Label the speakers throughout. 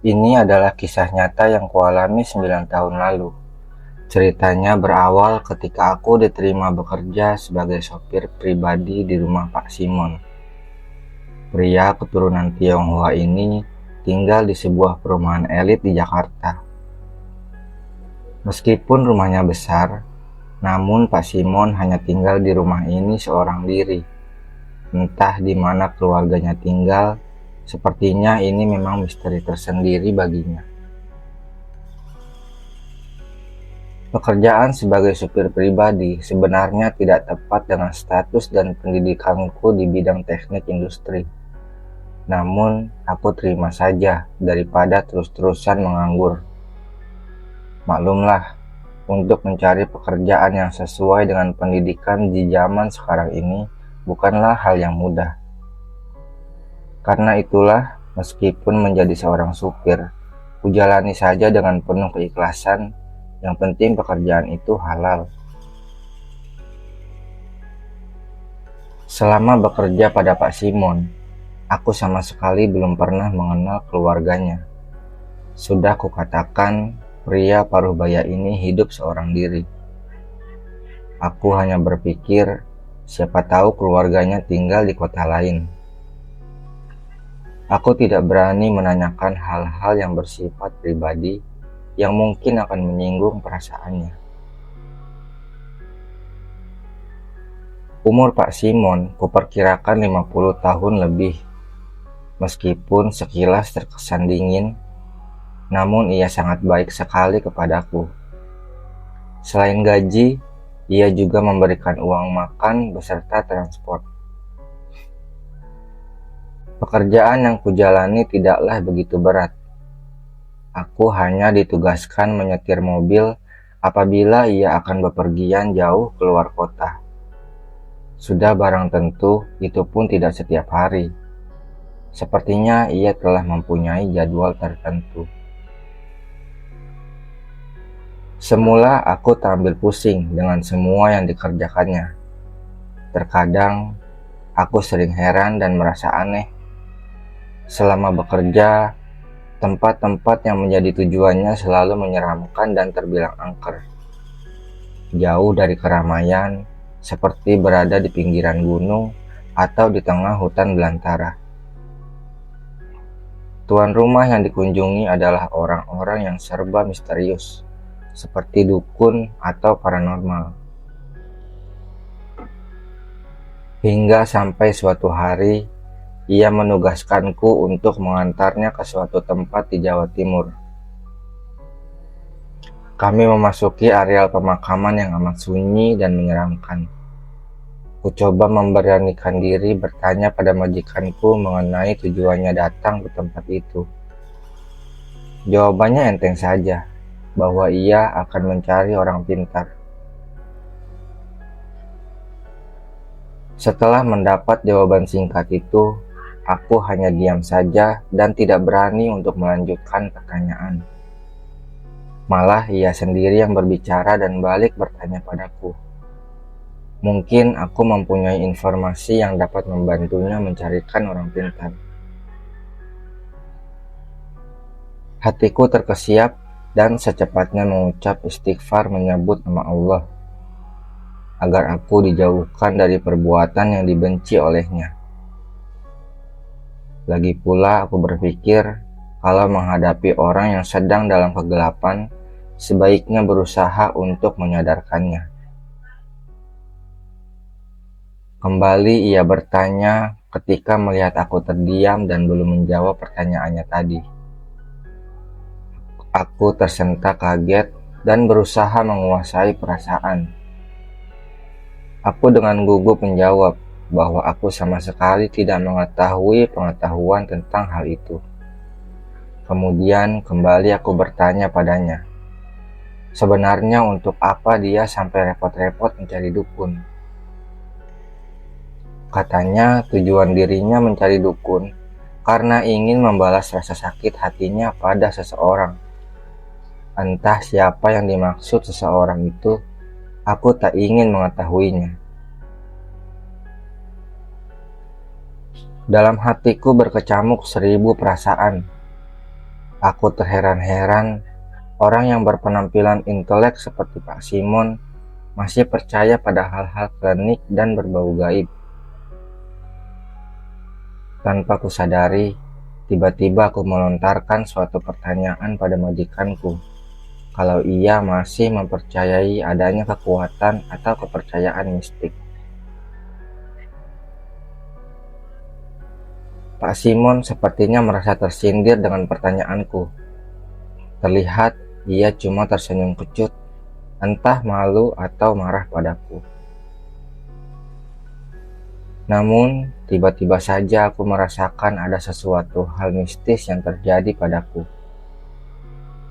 Speaker 1: Ini adalah kisah nyata yang kualami 9 tahun lalu. Ceritanya berawal ketika aku diterima bekerja sebagai sopir pribadi di rumah Pak Simon. Pria keturunan Tionghoa ini tinggal di sebuah perumahan elit di Jakarta. Meskipun rumahnya besar, namun Pak Simon hanya tinggal di rumah ini seorang diri. Entah di mana keluarganya tinggal, sepertinya ini memang misteri tersendiri baginya. Pekerjaan sebagai supir pribadi sebenarnya tidak tepat dengan status dan pendidikanku di bidang teknik industri. Namun, aku terima saja daripada terus-terusan menganggur. Maklumlah, untuk mencari pekerjaan yang sesuai dengan pendidikan di zaman sekarang ini bukanlah hal yang mudah. Karena itulah, meskipun menjadi seorang supir, kujalani saja dengan penuh keikhlasan. Yang penting pekerjaan itu halal. Selama bekerja pada Pak Simon, aku sama sekali belum pernah mengenal keluarganya. Sudah kukatakan, pria paruh baya ini hidup seorang diri. Aku hanya berpikir, siapa tahu keluarganya tinggal di kota lain. Aku tidak berani menanyakan hal-hal yang bersifat pribadi yang mungkin akan menyinggung perasaannya. Umur Pak Simon kuperkirakan 50 tahun lebih. Meskipun sekilas terkesan dingin, namun ia sangat baik sekali kepadaku. Selain gaji, ia juga memberikan uang makan beserta transport. Pekerjaan yang kujalani tidaklah begitu berat. Aku hanya ditugaskan menyetir mobil apabila ia akan bepergian jauh keluar kota. Sudah barang tentu, itu pun tidak setiap hari. Sepertinya ia telah mempunyai jadwal tertentu. Semula aku terambil pusing dengan semua yang dikerjakannya. Terkadang aku sering heran dan merasa aneh. Selama bekerja, tempat-tempat yang menjadi tujuannya selalu menyeramkan dan terbilang angker. Jauh dari keramaian, seperti berada di pinggiran gunung atau di tengah hutan belantara. Tuan rumah yang dikunjungi adalah orang-orang yang serba misterius, seperti dukun atau paranormal. Hingga sampai suatu hari, ia menugaskanku untuk mengantarnya ke suatu tempat di Jawa Timur. Kami memasuki areal pemakaman yang amat sunyi dan menyeramkan. Ku coba memberanikan diri bertanya pada majikanku mengenai tujuannya datang ke tempat itu. Jawabannya enteng saja, bahwa ia akan mencari orang pintar. Setelah mendapat jawaban singkat itu, aku hanya diam saja dan tidak berani untuk melanjutkan pertanyaan. Malah ia sendiri yang berbicara dan balik bertanya padaku. Mungkin aku mempunyai informasi yang dapat membantunya mencarikan orang pintar. Hatiku terkesiap dan secepatnya mengucap istighfar menyebut nama Allah, agar aku dijauhkan dari perbuatan yang dibenci olehnya. Lagi pula aku berpikir, kalau menghadapi orang yang sedang dalam kegelapan, sebaiknya berusaha untuk menyadarkannya. Kembali ia bertanya ketika melihat aku terdiam dan belum menjawab pertanyaannya tadi. Aku tersentak kaget dan berusaha menguasai perasaan. Aku dengan gugup menjawab bahwa aku sama sekali tidak mengetahui pengetahuan tentang hal itu. Kemudian kembali aku bertanya padanya, sebenarnya untuk apa dia sampai repot-repot mencari dukun? Katanya tujuan dirinya mencari dukun karena ingin membalas rasa sakit hatinya pada seseorang. Entah siapa yang dimaksud seseorang itu, aku tak ingin mengetahuinya. Dalam hatiku berkecamuk 1000 perasaan. Aku terheran-heran orang yang berpenampilan intelek seperti Pak Simon masih percaya pada hal-hal klinik dan berbau gaib. Tanpa kusadari, tiba-tiba aku melontarkan suatu pertanyaan pada majikanku, kalau ia masih mempercayai adanya kekuatan atau kepercayaan mistik. Pak Simon sepertinya merasa tersindir dengan pertanyaanku. Terlihat ia cuma tersenyum kecut, entah malu atau marah padaku. Namun, tiba-tiba saja aku merasakan ada sesuatu hal mistis yang terjadi padaku.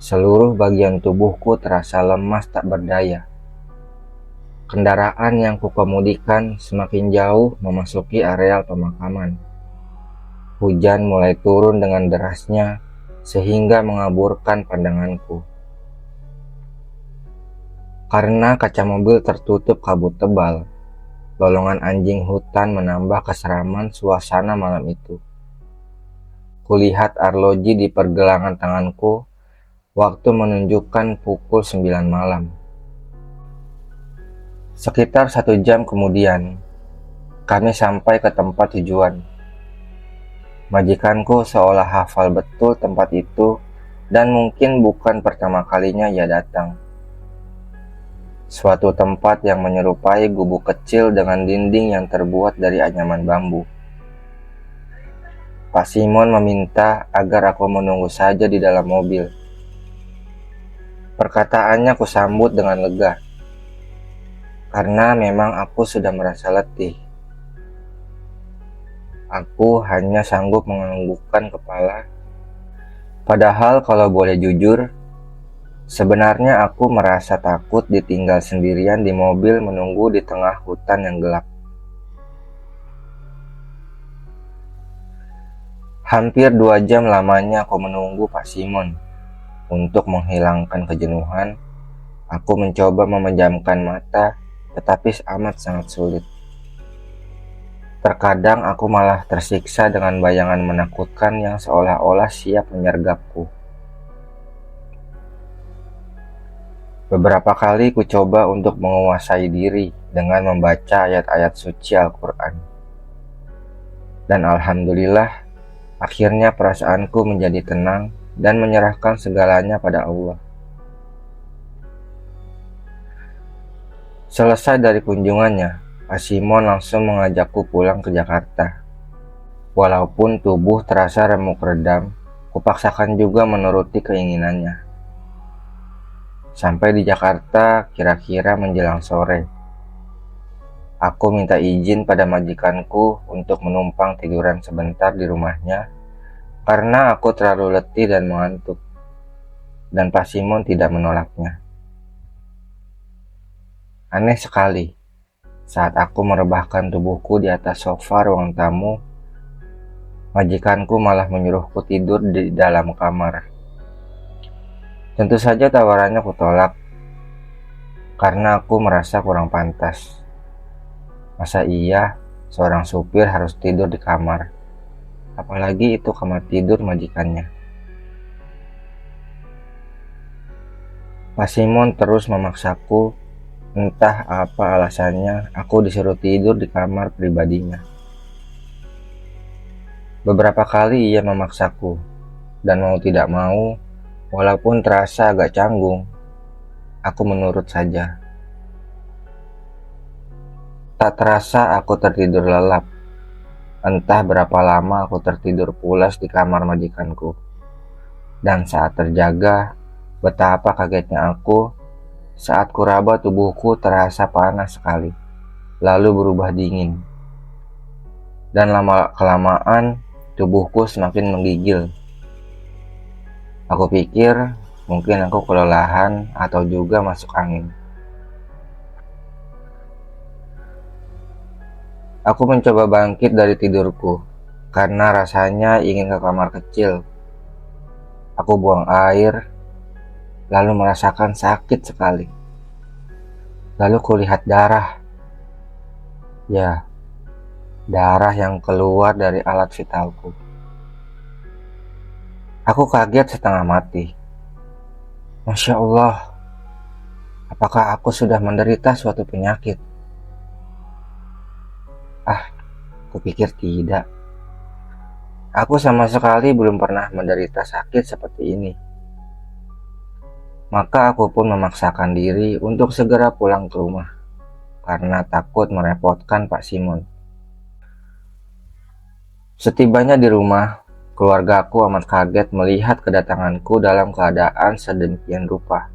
Speaker 1: Seluruh bagian tubuhku terasa lemas tak berdaya. Kendaraan yang kukemudikan semakin jauh memasuki areal pemakaman. Hujan mulai turun dengan derasnya sehingga mengaburkan pandanganku. Karena kaca mobil tertutup kabut tebal, lolongan anjing hutan menambah keseraman suasana malam itu. Kulihat arloji di pergelangan tanganku, waktu menunjukkan pukul 9 malam. Sekitar 1 jam kemudian, kami sampai ke tempat tujuan. Majikanku seolah hafal betul tempat itu dan mungkin bukan pertama kalinya ia datang. Suatu tempat yang menyerupai gubuk kecil dengan dinding yang terbuat dari anyaman bambu. Pak Simon meminta agar aku menunggu saja di dalam mobil. Perkataannya kusambut dengan lega, karena memang aku sudah merasa letih. Aku hanya sanggup menganggukkan kepala. Padahal kalau boleh jujur, sebenarnya aku merasa takut ditinggal sendirian di mobil menunggu di tengah hutan yang gelap. Hampir 2 jam lamanya aku menunggu Pak Simon. Untuk menghilangkan kejenuhan, aku mencoba memejamkan mata, tetapi amat sangat sulit. Terkadang aku malah tersiksa dengan bayangan menakutkan yang seolah-olah siap menyergapku. Beberapa kali ku coba untuk menguasai diri dengan membaca ayat-ayat suci Al-Quran. Dan alhamdulillah, akhirnya perasaanku menjadi tenang dan menyerahkan segalanya pada Allah. Selesai dari kunjungannya, Pak Simon langsung mengajakku pulang ke Jakarta. Walaupun tubuh terasa remuk redam, kupaksakan juga menuruti keinginannya. Sampai di Jakarta kira-kira menjelang sore. Aku minta izin pada majikanku untuk menumpang tiduran sebentar di rumahnya karena aku terlalu letih dan mengantuk. Dan Pak Simon tidak menolaknya. Aneh sekali. Saat aku merebahkan tubuhku di atas sofa ruang tamu, majikanku malah menyuruhku tidur di dalam kamar. Tentu saja tawarannya kutolak, karena aku merasa kurang pantas. Masa iya seorang supir harus tidur di kamar, apalagi itu kamar tidur majikannya. Pak Simon terus memaksaku. Entah apa alasannya, aku disuruh tidur di kamar pribadinya. Beberapa kali ia memaksaku, dan mau tidak mau, walaupun terasa agak canggung, aku menurut saja. Tak terasa aku tertidur lelap. Entah berapa lama aku tertidur pulas di kamar majikanku. Dan saat terjaga, betapa kagetnya aku saat kuraba tubuhku terasa panas sekali, lalu berubah dingin. Dan lama-kelamaan tubuhku semakin menggigil. Aku pikir mungkin aku kelelahan atau juga masuk angin. Aku mencoba bangkit dari tidurku karena rasanya ingin ke kamar kecil. Aku buang air, lalu merasakan sakit sekali. Lalu kulihat darah. Ya, darah yang keluar dari alat vitalku. Aku kaget setengah mati. Masya Allah, apakah aku sudah menderita suatu penyakit? Kupikir tidak. Aku sama sekali belum pernah menderita sakit seperti ini. Maka aku pun memaksakan diri untuk segera pulang ke rumah karena takut merepotkan Pak Simon. Setibanya di rumah, keluargaku amat kaget melihat kedatanganku dalam keadaan sedemikian rupa.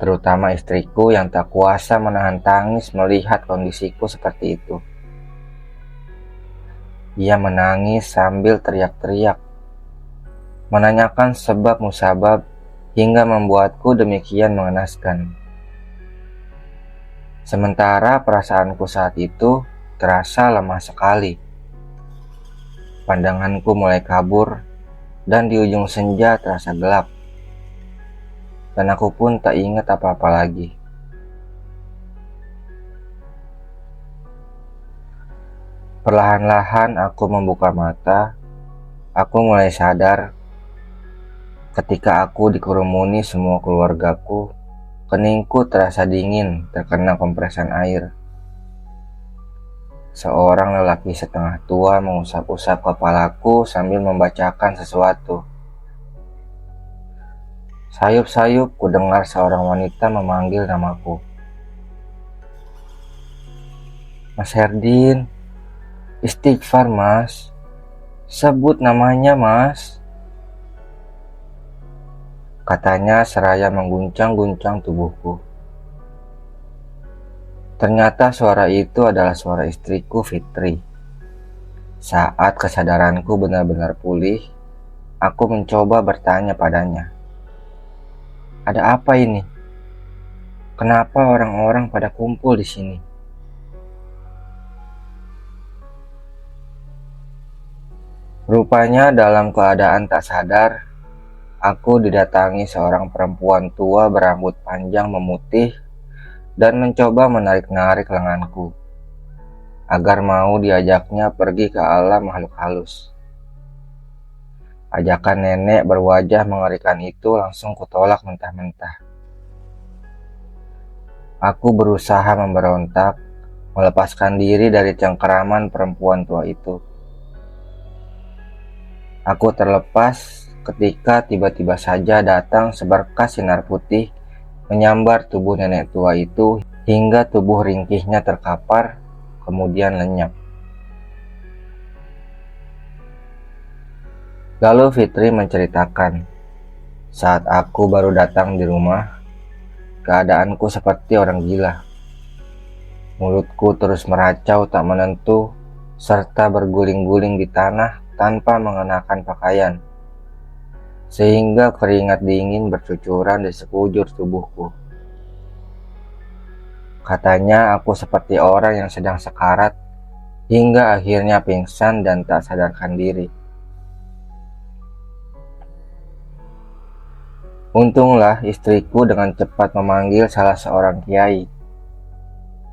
Speaker 1: Terutama istriku yang tak kuasa menahan tangis melihat kondisiku seperti itu. Ia menangis sambil teriak-teriak, menanyakan sebab musabab hingga membuatku demikian mengenaskan. Sementara perasaanku saat itu terasa lemah sekali. Pandanganku mulai kabur dan di ujung senja terasa gelap. Dan aku pun tak ingat apa-apa lagi. Perlahan-lahan aku membuka mata. Aku mulai sadar ketika aku dikerumuni semua keluargaku. Keningku terasa dingin terkena kompresan air. Seorang lelaki setengah tua mengusap-usap kepalaku sambil membacakan sesuatu. Sayup-sayup ku dengar seorang wanita memanggil namaku. Mas Herdin, istighfar mas. Sebut namanya mas. Katanya seraya mengguncang-guncang tubuhku. Ternyata suara itu adalah suara istriku Fitri. Saat kesadaranku benar-benar pulih, aku mencoba bertanya padanya. Ada apa ini? Kenapa orang-orang pada kumpul di sini? Rupanya dalam keadaan tak sadar, aku didatangi seorang perempuan tua berambut panjang memutih dan mencoba menarik-narik lenganku agar mau diajaknya pergi ke alam makhluk halus. Ajakan nenek berwajah mengerikan itu langsung kutolak mentah-mentah. Aku berusaha memberontak, melepaskan diri dari cengkeraman perempuan tua itu. Aku terlepas ketika tiba-tiba saja datang seberkas sinar putih menyambar tubuh nenek tua itu hingga tubuh ringkihnya terkapar, kemudian lenyap. Lalu Fitri menceritakan, saat aku baru datang di rumah, keadaanku seperti orang gila. Mulutku terus meracau tak menentu, serta berguling-guling di tanah tanpa mengenakan pakaian, sehingga keringat dingin bercucuran di sekujur tubuhku. Katanya aku seperti orang yang sedang sekarat, hingga akhirnya pingsan dan tak sadarkan diri. Untunglah istriku dengan cepat memanggil salah seorang kiai.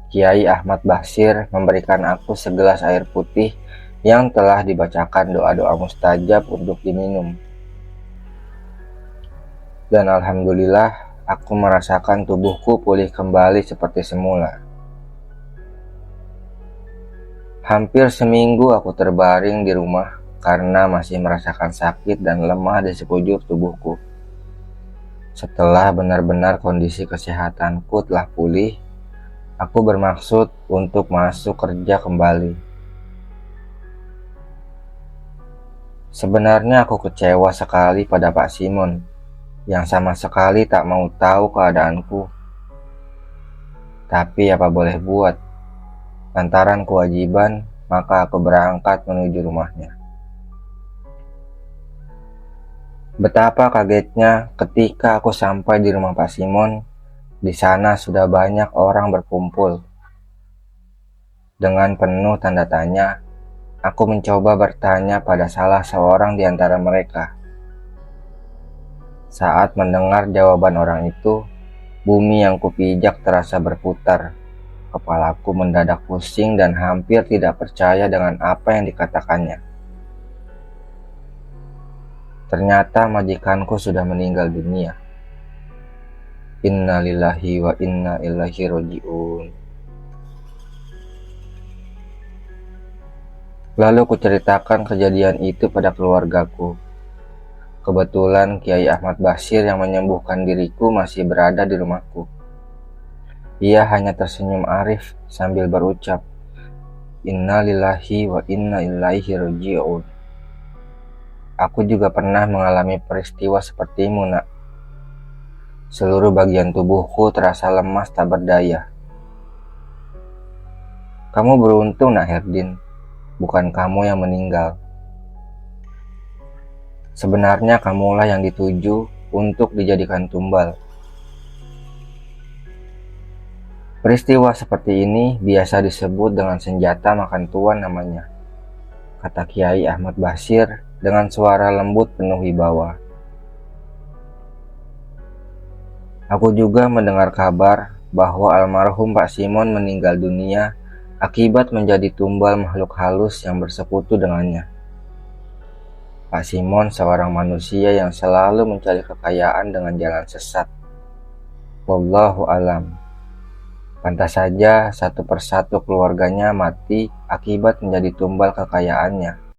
Speaker 1: Kiai Ahmad Basir memberikan aku segelas air putih yang telah dibacakan doa-doa mustajab untuk diminum. Dan alhamdulillah, aku merasakan tubuhku pulih kembali seperti semula. Hampir seminggu aku terbaring di rumah karena masih merasakan sakit dan lemah di sekujur tubuhku. Setelah benar-benar kondisi kesehatanku telah pulih, aku bermaksud untuk masuk kerja kembali. Sebenarnya aku kecewa sekali pada Pak Simon yang sama sekali tak mau tahu keadaanku. Tapi apa boleh buat, lantaran kewajiban, maka aku berangkat menuju rumahnya. Betapa kagetnya ketika aku sampai di rumah Pak Simon. Di sana sudah banyak orang berkumpul. Dengan penuh tanda tanya, aku mencoba bertanya pada salah seorang di antara mereka. Saat mendengar jawaban orang itu, bumi yang kupijak terasa berputar. Kepalaku mendadak pusing dan hampir tidak percaya dengan apa yang dikatakannya. Ternyata majikanku sudah meninggal dunia. Inna lillahi wa inna ilaihi roji'un. Lalu kuceritakan kejadian itu pada keluargaku. Kebetulan Kiai Ahmad Bashir yang menyembuhkan diriku masih berada di rumahku. Ia hanya tersenyum arif sambil berucap, Inna lillahi wa inna ilaihi roji'un. Aku juga pernah mengalami peristiwa sepertimu, nak. Seluruh bagian tubuhku terasa lemas tak berdaya. Kamu beruntung, nak Herdin. Bukan kamu yang meninggal. Sebenarnya kamulah yang dituju untuk dijadikan tumbal. Peristiwa seperti ini biasa disebut dengan senjata makan tuan namanya, kata Kiai Ahmad Bashir dengan suara lembut penuh wibawa. Aku juga mendengar kabar bahwa almarhum Pak Simon meninggal dunia akibat menjadi tumbal makhluk halus yang bersekutu dengannya. Pak Simon seorang manusia yang selalu mencari kekayaan dengan jalan sesat. Wallahu alam. Pantas saja satu persatu keluarganya mati akibat menjadi tumbal kekayaannya.